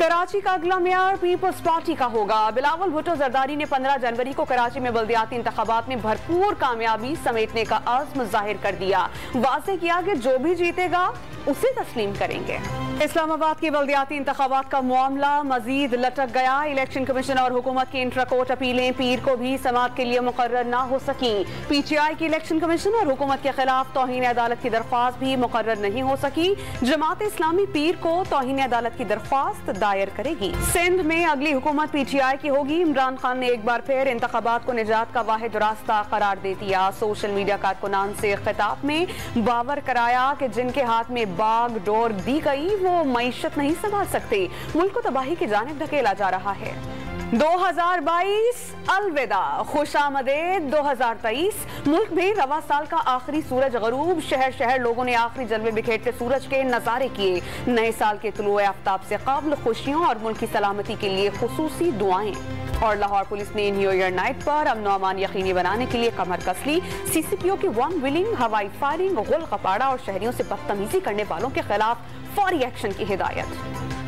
कराची का अगला mayor peoples party का होगा। बिलावल भुट्टो जरदारी ने 15 जनवरी को कराची में बल्दियाती इंतखाबात में भरपूर कामयाबी समेटने का अज़्म जाहिर कर दिया। वाज़ेह किया कि जो भी जीतेगा उसे तस्लीम करेंगे। इस्लामाबाद की बल्दियाती इंतखाबात का मामला मजीद लटक गया। इलेक्शन कमीशन और हुकूमत की इंट्रा कोर्ट अपीलें पीर को भी समाअत के लिए मुकर्रर ना हो सकी। PTI की इलेक्शन कमीशन और हुकूमत के खिलाफ तौहीन अदालत की दरख्वास्त भी मुकर्रर नहीं हो सकी। जमात इस्लामी पीर को तौहीन अदालत की दरख्वास्त दायर करेगी। सिंध में अगली हुकूमत PTI की होगी। इमरान खान ने एक बार फिर इंतखाबात को निजात का वाहिद रास्ता करार दे दिया। सोशल मीडिया कारकुनान से खिताब में बावर कराया कि जिनके हाथ में बाग डोर दी गई वो मईशत नहीं संभाल सकते। मुल्क को तबाही की जानिब धकेला जा रहा है। 2022 अलविदा, खुशामदीद 2023। मुल्क में रवा साल का आखिरी सूरज गरूब। शहर शहर लोगों ने आखिरी जलवे बिखेरते सूरज के नजारे किए। नए साल के तुलुए आफ्ताब से कब्ल खुशियों और मुल्क की सलामती के लिए खुसूसी दुआएं। और लाहौर पुलिस ने न्यू ईयर नाइट पर अमन व अमान यकीनी बनाने के लिए कमर कस ली। CCPO की वन विलिंग, हवाई फायरिंग, गुल खपाड़ा और शहरियों से बदतमीजी करने वालों के खिलाफ फौरी एक्शन की हिदायत।